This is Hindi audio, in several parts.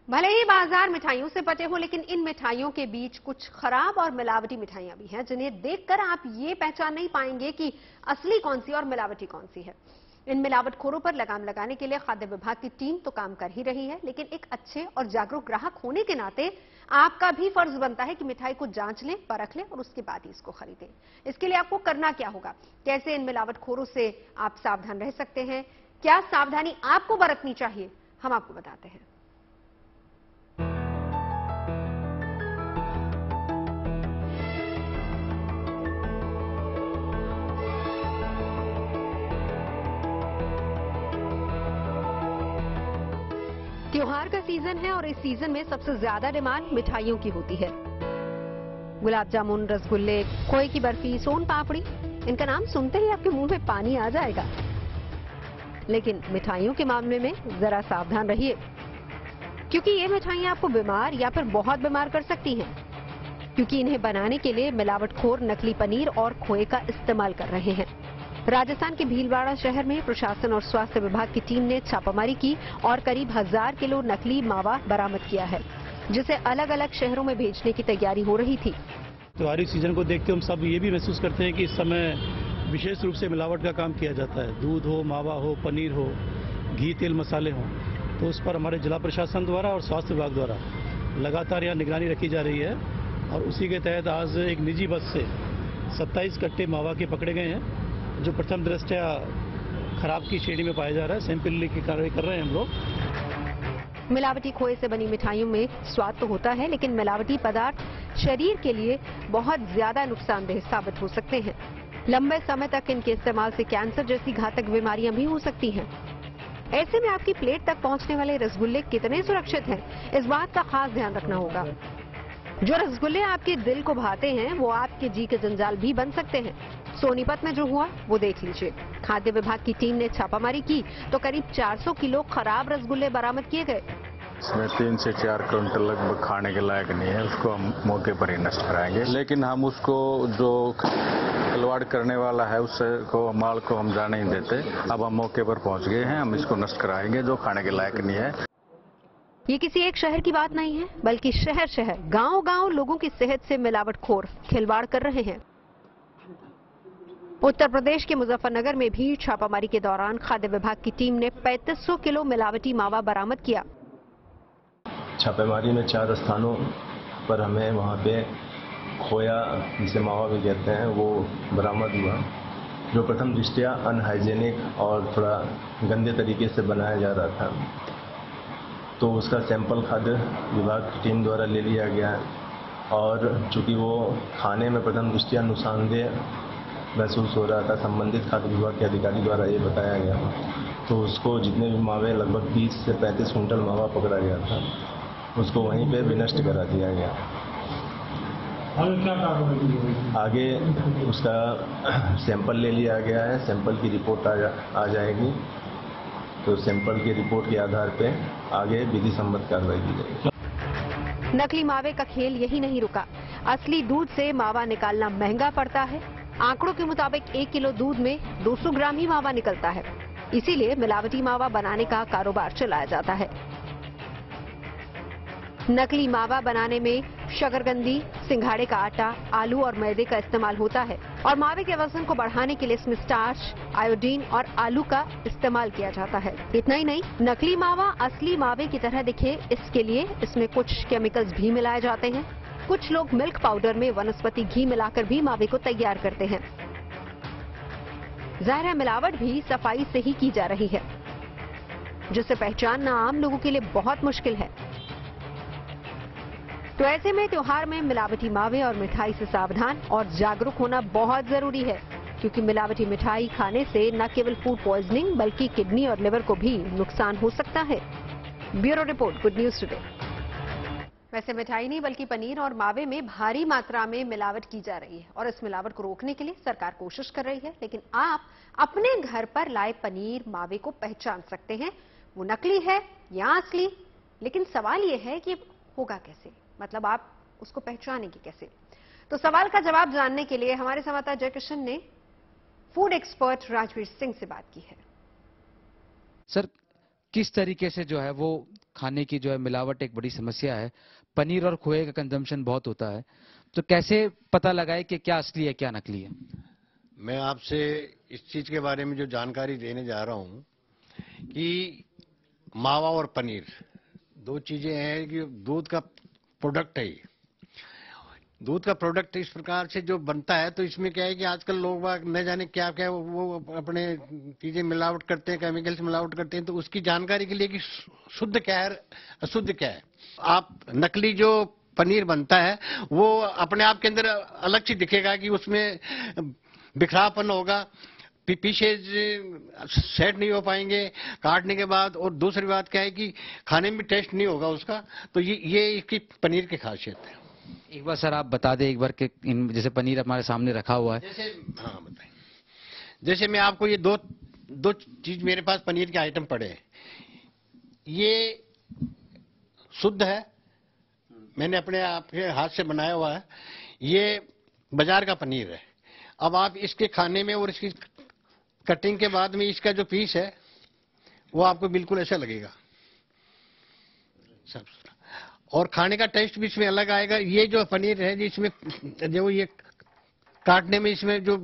भले ही बाजार मिठाइयों से पटे हों, लेकिन इन मिठाइयों के बीच कुछ खराब और मिलावटी मिठाइयां भी हैं, जिन्हें देखकर आप ये पहचान नहीं पाएंगे कि असली कौन सी और मिलावटी कौन सी है। इन मिलावटखोरों पर लगाम लगाने के लिए खाद्य विभाग की टीम तो काम कर ही रही है, लेकिन एक अच्छे और जागरूक ग्राहक होने के नाते आपका भी फर्ज बनता है कि मिठाई को जांच लें, परख लें और उसके बाद ही इसको खरीदें। इसके लिए आपको करना क्या होगा, कैसे इन मिलावटखोरों से आप सावधान रह सकते हैं, क्या सावधानी आपको बरतनी चाहिए, हम आपको बताते हैं। त्योहार का सीजन है और इस सीजन में सबसे ज्यादा डिमांड मिठाइयों की होती है। गुलाब जामुन, रसगुल्ले, खोए की बर्फी, सोन पापड़ी, इनका नाम सुनते ही आपके मुंह में पानी आ जाएगा। लेकिन मिठाइयों के मामले में जरा सावधान रहिए, क्योंकि ये मिठाइयां आपको बीमार या फिर बहुत बीमार कर सकती हैं, क्योंकि इन्हें बनाने के लिए मिलावटखोर नकली पनीर और खोए का इस्तेमाल कर रहे हैं। राजस्थान के भीलवाड़ा शहर में प्रशासन और स्वास्थ्य विभाग की टीम ने छापामारी की और करीब 1000 किलो नकली मावा बरामद किया है, जिसे अलग अलग शहरों में भेजने की तैयारी हो रही थी। त्योहारी सीजन को देखते हम सब ये भी महसूस करते हैं कि इस समय विशेष रूप से मिलावट का काम किया जाता है। दूध हो, मावा हो, पनीर हो, घी, तेल, मसाले हो, तो उस पर हमारे जिला प्रशासन द्वारा और स्वास्थ्य विभाग द्वारा लगातार यहाँ निगरानी रखी जा रही है। और उसी के तहत आज एक निजी बस से 27 कट्टे मावा के पकड़े गए हैं, जो प्रथम दृष्टया खराब की श्रेणी में पाया जा रहा है। सैंपल लेने की कार्रवाई कर रहे हैं हम लोग। मिलावटी खोए से बनी मिठाइयों में स्वाद तो होता है, लेकिन मिलावटी पदार्थ शरीर के लिए बहुत ज्यादा नुकसानदेह साबित हो सकते हैं। लंबे समय तक इनके इस्तेमाल से कैंसर जैसी घातक बीमारियां भी हो सकती हैं। ऐसे में आपकी प्लेट तक पहुंचने वाले रसगुल्ले कितने सुरक्षित हैं, इस बात का खास ध्यान रखना होगा। जो रसगुल्ले आपके दिल को भाते हैं, वो आपके जी के जंजाल भी बन सकते हैं। सोनीपत में जो हुआ वो देख लीजिए। खाद्य विभाग की टीम ने छापामारी की तो करीब 400 किलो खराब रसगुल्ले बरामद किए गए। इसमें 3 से 4 क्विंटल लगभग खाने के लायक नहीं है, उसको हम मौके पर ही नष्ट कराएंगे। लेकिन हम उसको जो खिलवाड़ करने वाला है उससे को माल को हम जाने नहीं देते। अब हम मौके पर पहुंच गए हैं, हम इसको नष्ट कराएंगे, जो खाने के लायक नहीं है। ये किसी एक शहर की बात नहीं है, बल्कि शहर शहर, गांव गांव लोगों की सेहत से मिलावटखोर खिलवाड़ कर रहे हैं। उत्तर प्रदेश के मुजफ्फरनगर में भी छापामारी के दौरान खाद्य विभाग की टीम ने 3500 किलो मिलावटी मावा बरामद किया। छापेमारी में 4 स्थानों पर हमें वहां पे खोया, जिसे मावा भी कहते हैं, वो बरामद हुआ, जो प्रथम दृष्टया अनहाइजेनिक और थोड़ा गंदे तरीके से बनाया जा रहा था। तो उसका सैंपल खाद्य विभाग की टीम द्वारा ले लिया गया है और चूंकि वो खाने में प्रथम दृष्टया नुकसानदेह महसूस हो रहा था, संबंधित खाद्य विभाग के अधिकारी द्वारा ये बताया गया, तो उसको जितने भी मावे, लगभग 30 से 35 कुंटल मावा पकड़ा गया था, उसको वहीं पे विनष्ट करा दिया गया। आगे उसका सैंपल ले लिया गया है, सैंपल की रिपोर्ट आ जाएगी, तो सैंपल की रिपोर्ट के आधार पे आगे विधि सम्मत कार्रवाई की जाएगी। नकली मावे का खेल यही नहीं रुका। असली दूध से मावा निकालना महंगा पड़ता है। आंकड़ों के मुताबिक 1 किलो दूध में 200 ग्राम ही मावा निकलता है। इसीलिए मिलावटी मावा बनाने का कारोबार चलाया जाता है। नकली मावा बनाने में शकरकंदी, सिंघाड़े का आटा, आलू और मैदे का इस्तेमाल होता है और मावे के वजन को बढ़ाने के लिए इसमें स्टार्च, आयोडीन और आलू का इस्तेमाल किया जाता है। इतना ही नहीं, नकली मावा असली मावे की तरह दिखे, इसके लिए इसमें कुछ केमिकल्स भी मिलाए जाते हैं। कुछ लोग मिल्क पाउडर में वनस्पति घी मिलाकर भी मावे को तैयार करते हैं। जाहिर है, मिलावट भी सफाई से ही की जा रही है, जिसे पहचानना आम लोगों के लिए बहुत मुश्किल है। तो ऐसे में त्योहार में मिलावटी मावे और मिठाई से सावधान और जागरूक होना बहुत जरूरी है, क्योंकि मिलावटी मिठाई खाने से न केवल फूड पॉइजनिंग बल्कि किडनी और लिवर को भी नुकसान हो सकता है। Bureau report, good news today. वैसे मिठाई नहीं बल्कि पनीर और मावे में भारी मात्रा में मिलावट की जा रही है और इस मिलावट को रोकने के लिए सरकार कोशिश कर रही है। लेकिन आप अपने घर पर लाए पनीर, मावे को पहचान सकते हैं, वो नकली है या असली। लेकिन सवाल ये है कि होगा कैसे, मतलब आप उसको पहचानेंगे कैसे। तो सवाल का जवाब जानने के लिए हमारे संवाददाता जयकिशन ने फूड एक्सपर्ट राजवीर सिंह से बात की है। सर, किस तरीके से जो है वो खाने की जो है मिलावट एक बड़ी समस्या है। पनीर और खोए का कंजम्पशन बहुत होता है, तो कैसे पता लगाए कि क्या असली है क्या नकली है? मैं आपसे इस चीज के बारे में जो जानकारी देने जा रहा हूं कि मावा और पनीर दो चीजें हैं कि दूध का प्रोडक्ट है। दूध का प्रोडक्ट इस प्रकार से जो बनता है, तो इसमें क्या है कि आजकल लोग न जाने क्या क्या वो अपने चीजें मिलावट करते हैं, केमिकल से मिलावट करते हैं। तो उसकी जानकारी के लिए कि शुद्ध क्या है अशुद्ध क्या है, आप नकली जो पनीर बनता है वो अपने आप के अंदर अलग से दिखेगा कि उसमें बिखरापन होगा, पीसेज सेट नहीं हो पाएंगे काटने के बाद, और दूसरी बात क्या है कि खाने में टेस्ट नहीं होगा उसका। तो ये इसकी पनीर की खासियत है। एक बार सर आप बता दें एक बार कि जैसे पनीर हमारे सामने रखा हुआ है, जैसे हाँ बताइए, जैसे मैं आपको ये दो चीज मेरे पास पनीर के आइटम पड़े हैं। ये शुद्ध है, मैंने अपने आपके हाथ से बनाया हुआ है। ये बाजार का पनीर है। अब आप इसके खाने में और इसकी कटिंग के बाद में इसका जो पीस है वो आपको बिल्कुल ऐसा लगेगा सब, और खाने का टेस्ट भी इसमें अलग आएगा। ये जो पनीर है जिसमें जो ये काटने में इसमें जो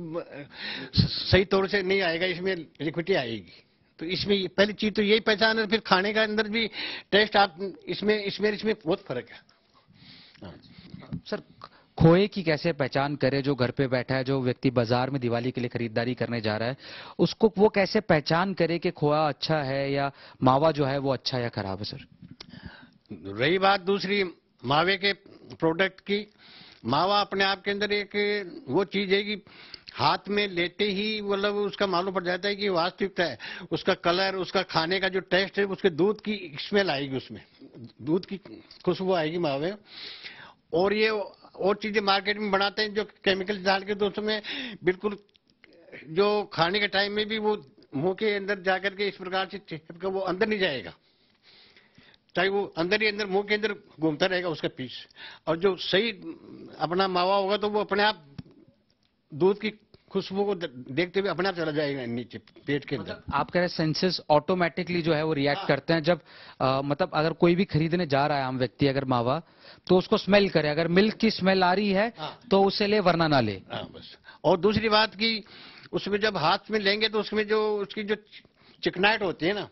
सही तौर से नहीं आएगा, इसमें लिक्विडिटी आएगी। तो इसमें पहली चीज तो यही पहचान है। फिर खाने का अंदर भी टेस्ट आप इसमें बहुत फर्क है। सर खोए की कैसे पहचान करे? जो घर पे बैठा है, जो व्यक्ति बाजार में दिवाली के लिए खरीदारी करने जा रहा है, उसको वो कैसे पहचान करे कि खोआ अच्छा है या मावा जो है वो अच्छा या खराब है? सर रही बात दूसरी मावे के प्रोडक्ट की, मावा अपने आप के अंदर एक वो चीज है कि हाथ में लेते ही मतलब उसका मालूम पड़ जाता है कि वास्तविकता है। उसका कलर, उसका खाने का जो टेस्ट है, उसके दूध की स्मेल आएगी, उसमें दूध की खुशबू आएगी मावे। और ये और चीजें मार्केट में बनाते हैं जो केमिकल डाल के, तो उसमें बिल्कुल जो खाने के टाइम में भी वो मुंह के अंदर जाकर के इस प्रकार से चिपका, वो अंदर नहीं जाएगा, चाहे वो अंदर ही अंदर मुंह के अंदर घूमता रहेगा उसका पीस। और जो सही अपना मावा होगा तो वो अपने आप दूध की खुशबू को देखते हुए अपने आप चला जाएगा नीचे पेट के अंदर। आप कह रहे हैं सेंसेस ऑटोमेटिकली जो है वो रिएक्ट करते हैं जब मतलब अगर कोई भी खरीदने जा रहा है आम व्यक्ति अगर मावा, तो उसको स्मेल करे, अगर मिल्क की स्मेल आ रही है तो उसे ले वरना ना ले। बस। और दूसरी बात की उसमें जब हाथ में लेंगे तो उसमें जो उसकी जो चिकनाहट होती है ना,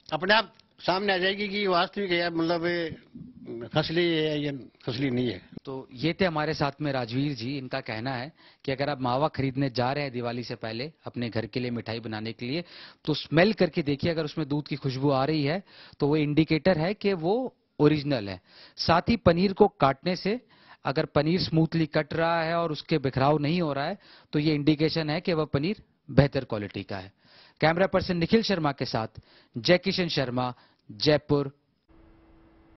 अपने आप सामने आ जाएगी कि वास्तविक है मतलब खसली है या खसली नहीं है। तो ये थे हमारे साथ में राजवीर जी। इनका कहना है कि अगर आप मावा खरीदने जा रहे हैं दिवाली से पहले अपने घर के लिए मिठाई बनाने के लिए, तो स्मेल करके देखिए, अगर उसमें दूध की खुशबू आ रही है तो वो इंडिकेटर है कि वो ओरिजिनल है। साथ ही पनीर को काटने से अगर पनीर स्मूथली कट रहा है और उसके बिखराव नहीं हो रहा है तो ये इंडिकेशन है कि वह पनीर बेहतर क्वालिटी का है। कैमरा पर्सन निखिल शर्मा के साथ जय किशन शर्मा, जयपुर,